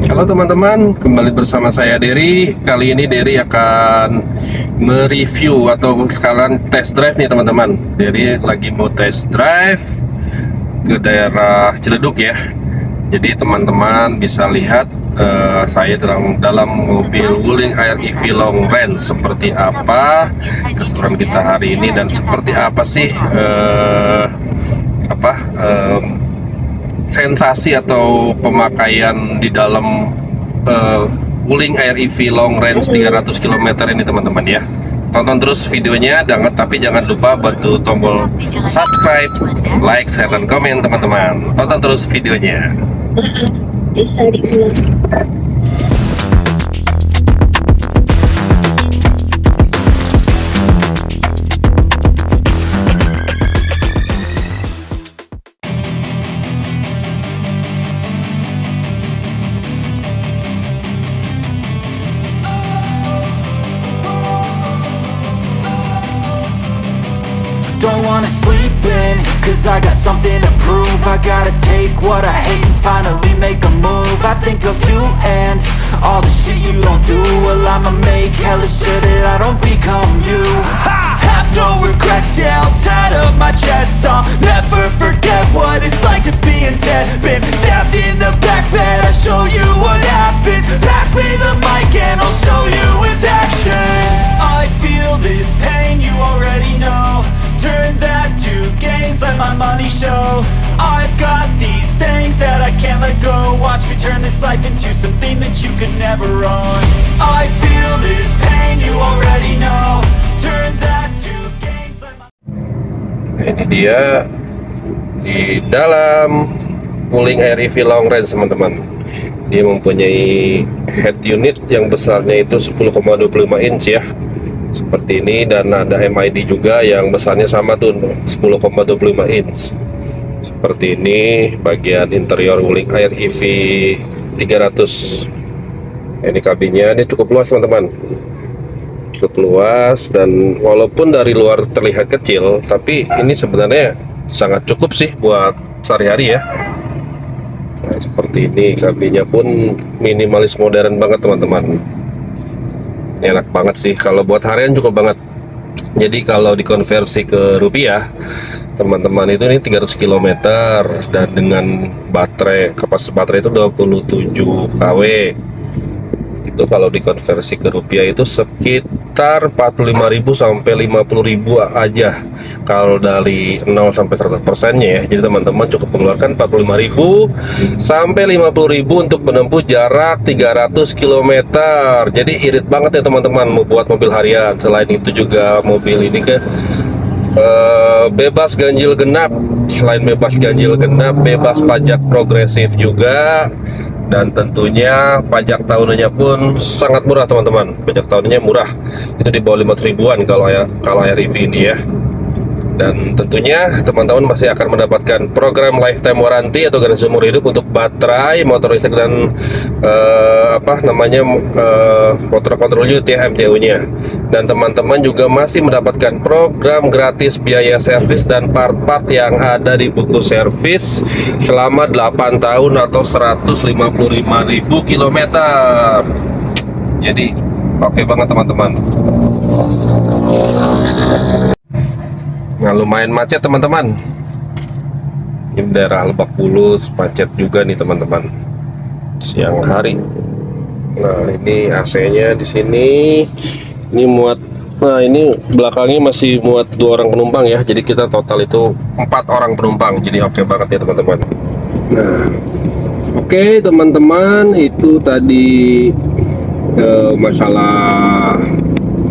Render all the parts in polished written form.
Halo teman-teman, kembali bersama saya Dery. Kali ini Dery akan mereview atau sekalian test drive nih teman-teman. Dery lagi mau test drive ke daerah Ciledug ya. Jadi teman-teman bisa lihat saya dalam mobil Wuling Air EV Long Range seperti apa keseruan kita hari ini dan seperti apa sih sensasi atau pemakaian di dalam Wuling Air EV Long Range 300 km ini teman-teman ya. Tonton terus videonya, tapi jangan lupa bantu tombol subscribe, like, share, dan komen teman-teman. Tonton terus videonya. Bisa diulang. Don't wanna sleep in, cause I got something to prove. I gotta take what I hate and finally make a move. I think of you and all the shit you don't do. Well, I'ma make hella sure that I don't become you. I have no regrets, yeah, I'll tie up my chest. I'll never forget what it's like to be in debt. Been stabbed in the back bed, I'll show you what happens. Pass me the mic and I'll show you with action. I feel this pain, you already know. Turn that to gains, let my money show. I've got these things that I can't let go. Watch me turn this life into something that you could never own. I feel this pain, you already know. Turn that to gains, let my... Ini dia di dalam Wuling Air EV Long Range teman-teman. Dia mempunyai head unit yang besarnya itu 10,25 inch ya, seperti ini, dan ada MID juga yang besarnya sama tuh 10,25 inch seperti ini. Bagian interior Wuling Air EV 300, ini kabinnya, ini cukup luas teman-teman, cukup luas, dan walaupun dari luar terlihat kecil, tapi ini sebenarnya sangat cukup sih buat sehari-hari ya. Nah, seperti ini, kabinnya pun minimalis modern banget teman-teman. Enak banget sih, kalau buat harian cukup banget. Jadi kalau dikonversi ke rupiah teman-teman, itu ini 300 km dan dengan kapasitas baterai itu 27 kW. Itu kalau dikonversi ke rupiah itu sekitar 45.000 sampai 50.000 aja kalau dari 0 sampai 100% nya ya. Jadi teman-teman cukup mengeluarkan 45.000 sampai 50.000 untuk menempuh jarak 300 km. Jadi irit banget ya teman-teman mau buat mobil harian. Selain itu juga mobil ini bebas ganjil genap. Selain bebas ganjil genap, bebas pajak progresif juga. Dan tentunya pajak tahunannya pun sangat murah teman-teman. Pajak tahunannya murah, itu di bawah 5 ribuan kalau Air EV ini ya. Dan tentunya teman-teman masih akan mendapatkan program lifetime warranty atau garansi seumur hidup untuk baterai, motor listrik, dan motor control unit ya, MCU-nya. Dan teman-teman juga masih mendapatkan program gratis biaya servis dan part-part yang ada di buku servis selama 8 tahun atau 155.000 km. Jadi oke banget teman-teman. Nah, lumayan macet teman-teman. Ini daerah Lebak Bulus, macet juga nih teman-teman siang hari. Nah, ini AC-nya di sini. Ini muat. Nah, ini belakangnya masih muat 2 orang penumpang ya. Jadi kita total itu 4 orang penumpang. Jadi oke banget ya teman-teman. Nah, oke teman-teman, itu tadi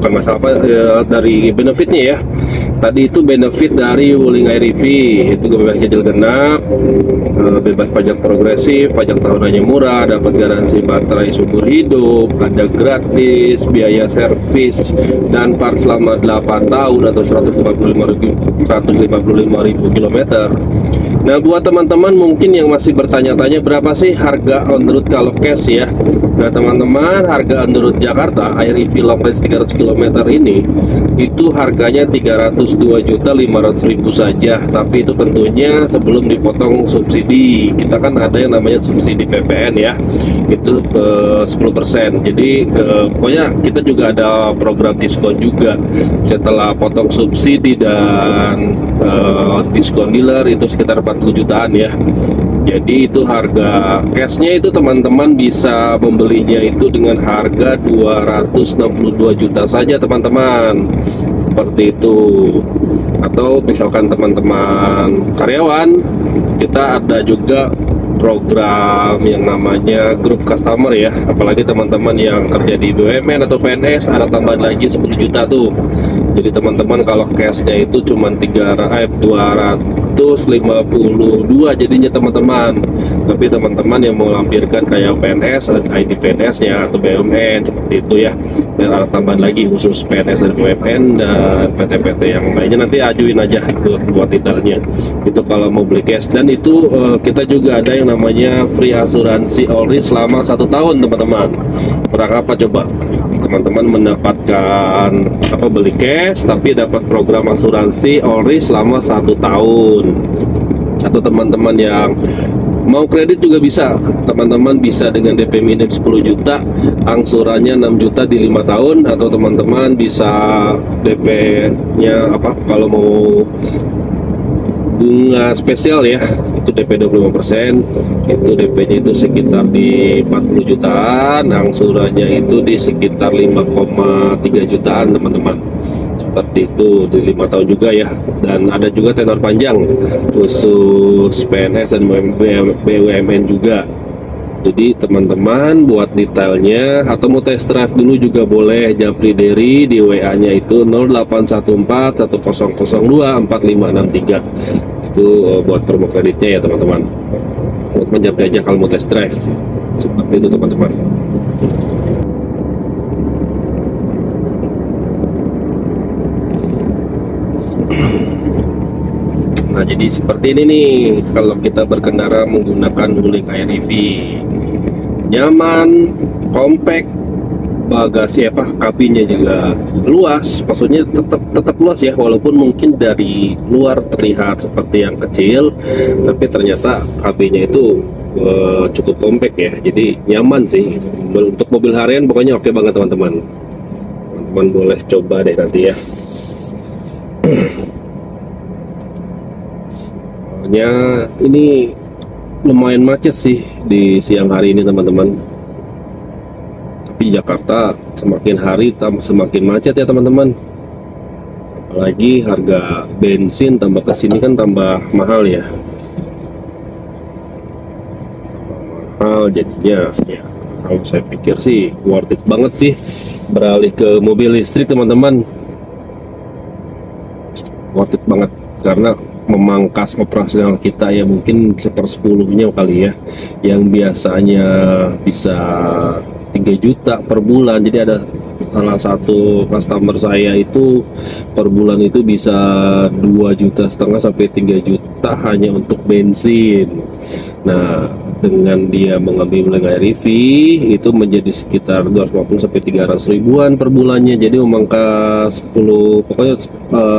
bukan masalah dari benefitnya ya. Tadi itu benefit dari Wuling Air EV, itu bebas ganjil genap, bebas pajak progresif, pajak tahunannya murah, dapat garansi baterai seumur hidup, ada gratis biaya servis dan part selama 8 tahun atau 155.000 km. Nah, buat teman-teman mungkin yang masih bertanya-tanya berapa sih harga on the road kalau cash ya. Nah, teman-teman, harga on the road Jakarta Air EV long range 300 km ini itu harganya 302.500.000 saja. Tapi itu tentunya sebelum dipotong subsidi. Kita kan ada yang namanya subsidi PPN ya. Itu 10%. Jadi pokoknya kita juga ada program diskon juga setelah potong subsidi dan diskon dealer itu sekitar 40 jutaan ya. Jadi itu harga cashnya itu teman-teman bisa membelinya itu dengan harga 262 juta saja teman-teman, seperti itu. Atau misalkan teman-teman karyawan, kita ada juga program yang namanya grup customer ya, apalagi teman-teman yang kerja di BUMN atau PNS ada tambahan lagi 10 juta tuh. Jadi teman-teman kalau cashnya itu cuma 252 jadinya teman-teman. Tapi teman-teman yang mau lampirkan kayak PNS, ID PNS-nya atau BUMN seperti itu ya, dan ada tambahan lagi khusus PNS dan BUMN dan PT-PT yang lainnya nanti ajuin aja buat detailnya. Itu kalau mau beli cash. Dan itu kita juga ada yang namanya free asuransi all risk selama 1 tahun teman-teman. Berapa coba teman-teman mendapatkan apa, beli cash tapi dapat program asuransi all risk selama 1 tahun. Atau teman-teman yang mau kredit juga bisa, teman-teman bisa dengan DP minim 10 juta, angsurannya 6 juta di 5 tahun. Atau teman-teman bisa DP nya apa, kalau mau bunga spesial ya, itu DP 25%, itu DP nya itu sekitar di 40 jutaan, angsurannya itu di sekitar 5,3 jutaan teman-teman, seperti itu di 5 tahun juga ya. Dan ada juga tenor panjang khusus PNS dan BUMN juga. Jadi teman-teman buat detailnya atau mau test drive dulu juga boleh, Japri Dery di WA nya itu 0814 1002 4563. Itu buat promo kreditnya ya teman-teman, buat menjapri aja kalau mau test drive, seperti itu teman-teman. Nah, jadi seperti ini nih kalau kita berkendara menggunakan Wuling Air EV. Nyaman, compact, bagasi kabinnya juga luas, maksudnya tetap luas ya, walaupun mungkin dari luar terlihat seperti yang kecil, tapi ternyata kabinnya itu cukup compact ya, jadi nyaman sih. Untuk mobil harian pokoknya oke banget teman-teman. Teman-teman boleh coba deh nanti ya. Pokoknya ini lumayan macet sih di siang hari ini teman-teman. Tapi Jakarta semakin hari semakin macet ya teman-teman. Apalagi harga bensin tambah kesini kan tambah mahal ya. Mahal jadinya ya. Kalau saya pikir sih worth it banget sih beralih ke mobil listrik teman-teman. Worth it banget karena memangkas operasional kita ya, mungkin 1/10-nya kali ya, yang biasanya bisa 3 juta per bulan. Jadi ada salah satu customer saya itu per bulan itu bisa 2,5 juta sampai 3 juta hanya untuk bensin. Nah, dengan dia mengambil Wuling Air EV itu menjadi sekitar 250 sampai 300 ribuan per bulannya. Jadi memangkas 10, pokoknya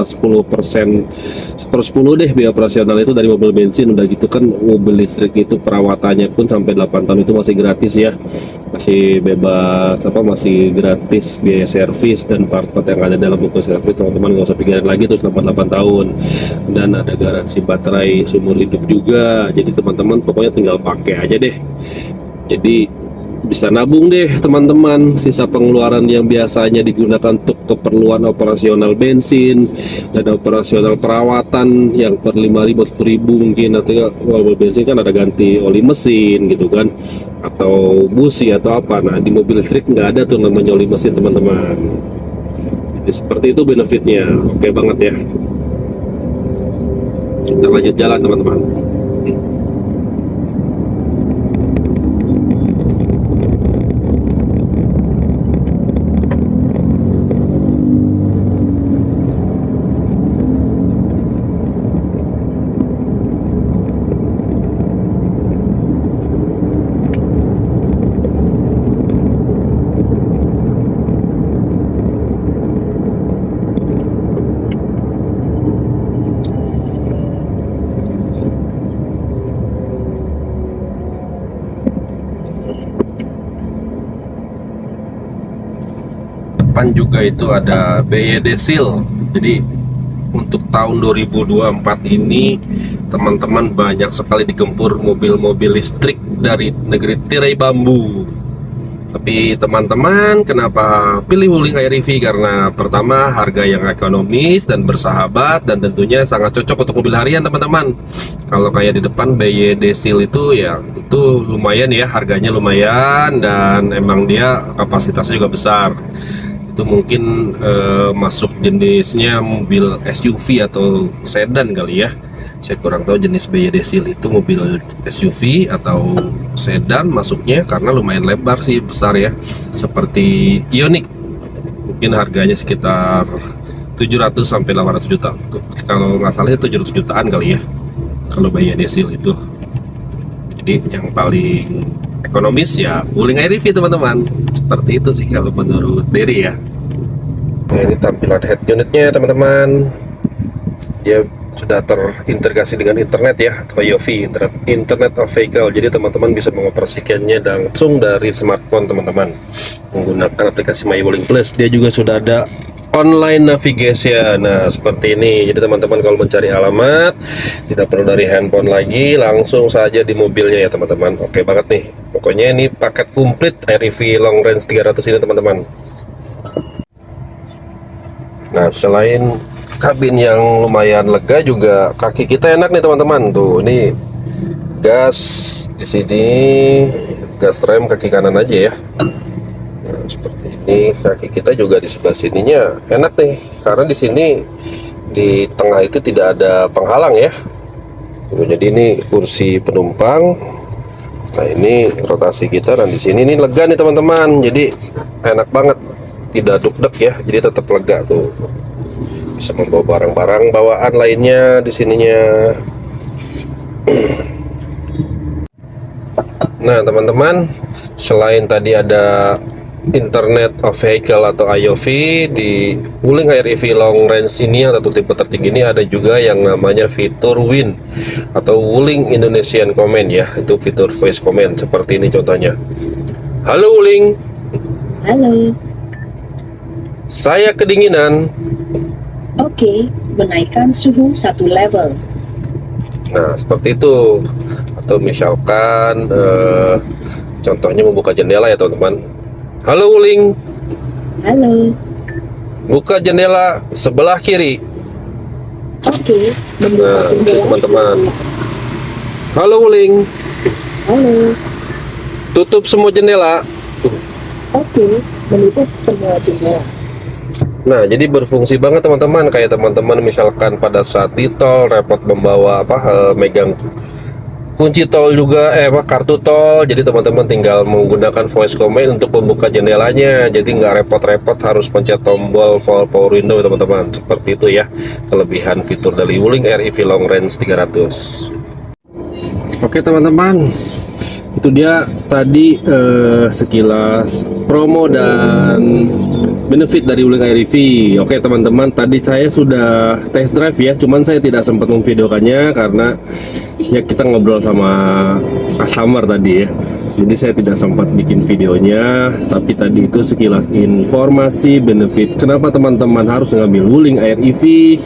10%, 1/10 deh biaya operasional itu dari mobil bensin. Udah gitu kan mobil listrik itu perawatannya pun sampai 8 tahun itu masih gratis ya, masih bebas masih gratis biaya servis dan part-part yang ada dalam buku servis. Teman-teman nggak usah pikirin lagi tuh selama 8 tahun, dan ada garansi baterai seumur hidup juga. Jadi teman-teman pokoknya tinggal pakai aja deh. Jadi bisa nabung deh teman-teman sisa pengeluaran yang biasanya digunakan untuk keperluan operasional bensin dan operasional perawatan yang per 5.000 10.000 mungkin. Atau mobil bensin kan ada ganti oli mesin gitu kan, atau busi atau apa. Nah, di mobil listrik nggak ada tuh namanya oli mesin teman-teman. Jadi seperti itu benefitnya, oke banget ya. Kita lanjut jalan teman-teman. depan juga itu ada BYD Seal. Jadi untuk tahun 2024 ini teman-teman banyak sekali digempur mobil-mobil listrik dari negeri tirai bambu. Tapi teman-teman kenapa pilih Wuling Air-EV? Karena pertama harga yang ekonomis dan bersahabat, dan tentunya sangat cocok untuk mobil harian teman-teman. Kalau kayak di depan BYD Seal itu ya itu lumayan ya, harganya lumayan, dan emang dia kapasitasnya juga besar. Itu mungkin masuk jenisnya mobil SUV atau sedan kali ya. Saya kurang tahu jenis BYD Seal itu mobil SUV atau sedan masuknya, karena lumayan lebar sih, besar ya, seperti Ioniq. Mungkin harganya sekitar 700 sampai 800 juta. Kalau nggak salah 700 jutaan kali ya kalau BYD Seal itu. Jadi yang paling ekonomis ya Wuling Air-EV teman-teman. Seperti itu sih kalau menurut Derry ya. Nah, ini tampilan head unitnya teman-teman. Dia sudah terintegrasi dengan internet ya, atau IoV, Internet of Vehicle. Jadi teman-teman bisa mengoperasikannya langsung dari smartphone teman-teman menggunakan aplikasi My Wuling Plus. Dia juga sudah ada online navigation. Nah, seperti ini. Jadi teman-teman kalau mencari alamat tidak perlu dari handphone lagi, langsung saja di mobilnya ya teman-teman. Oke banget nih. Pokoknya ini paket komplit Air-EV Long Range 300 ini teman-teman. Nah, selain kabin yang lumayan lega, juga kaki kita enak nih teman-teman. Tuh, ini gas di sini, gas rem kaki kanan aja ya. Nah, seperti ini. Kaki kita juga di sebelah sininya enak nih, karena di sini di tengah itu tidak ada penghalang ya. Tuh, jadi ini kursi penumpang. Nah, ini rotasi kita, dan di sini ini lega nih teman-teman. Jadi enak banget, tidak duk-dek ya. Jadi tetap lega tuh. Bisa membawa barang-barang bawaan lainnya di sininya. Nah teman-teman, selain tadi ada Internet of Vehicle atau IoV di Wuling Air-EV Long Range ini atau tipe tertinggi ini, ada juga yang namanya fitur WIN atau Wuling Indonesian Command ya. Itu fitur voice command seperti ini contohnya. Halo Wuling. Halo. Saya kedinginan. Oke, menaikkan suhu 1 level. Nah, seperti itu. Atau misalkan contohnya membuka jendela ya teman-teman. Halo Wuling. Halo. Buka jendela sebelah kiri. Oke, membuka Nah, itu jendela. teman-teman. Halo Wuling. Halo. Tutup semua jendela. Oke, menutup semua jendela. Nah, jadi berfungsi banget teman-teman. Kayak teman-teman misalkan pada saat di tol repot membawa megang kunci tol juga, kartu tol. Jadi teman-teman tinggal menggunakan voice command untuk membuka jendelanya. Jadi nggak repot-repot harus pencet tombol power window teman-teman. Seperti itu ya kelebihan fitur dari Wuling Air-EV Long Range 300. Oke teman-teman, itu dia tadi sekilas promo dan benefit dari Wuling Air-EV. Oke teman-teman, tadi saya sudah test drive ya, cuman saya tidak sempat memvideokannya karena ya kita ngobrol sama customer tadi ya. Jadi saya tidak sempat bikin videonya, tapi tadi itu sekilas informasi benefit kenapa teman-teman harus ngambil Wuling Air-EV,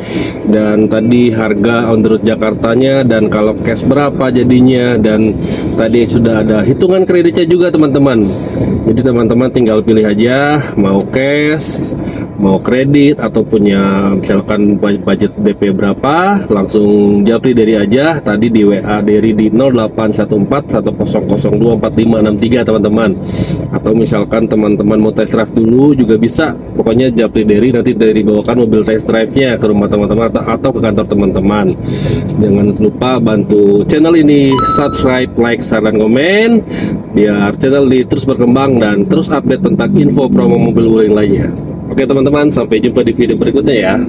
dan tadi harga on the road Jakartanya, dan kalau cash berapa jadinya, dan tadi sudah ada hitungan kreditnya juga teman-teman. Jadi teman-teman tinggal pilih aja mau cash, mau kredit, atau punya misalkan budget DP berapa, langsung japri Derry aja tadi di WA Derry di 081410024563 teman-teman. Atau misalkan teman-teman mau test drive dulu juga bisa, pokoknya japri Derry, nanti Derry bawakan mobil test drive-nya ke rumah teman-teman atau ke kantor teman-teman. Jangan lupa bantu channel ini, subscribe, like, share, dan komen biar channel ini terus berkembang dan terus update tentang info promo mobil Wuling lainnya. Oke teman-teman, sampai jumpa di video berikutnya ya.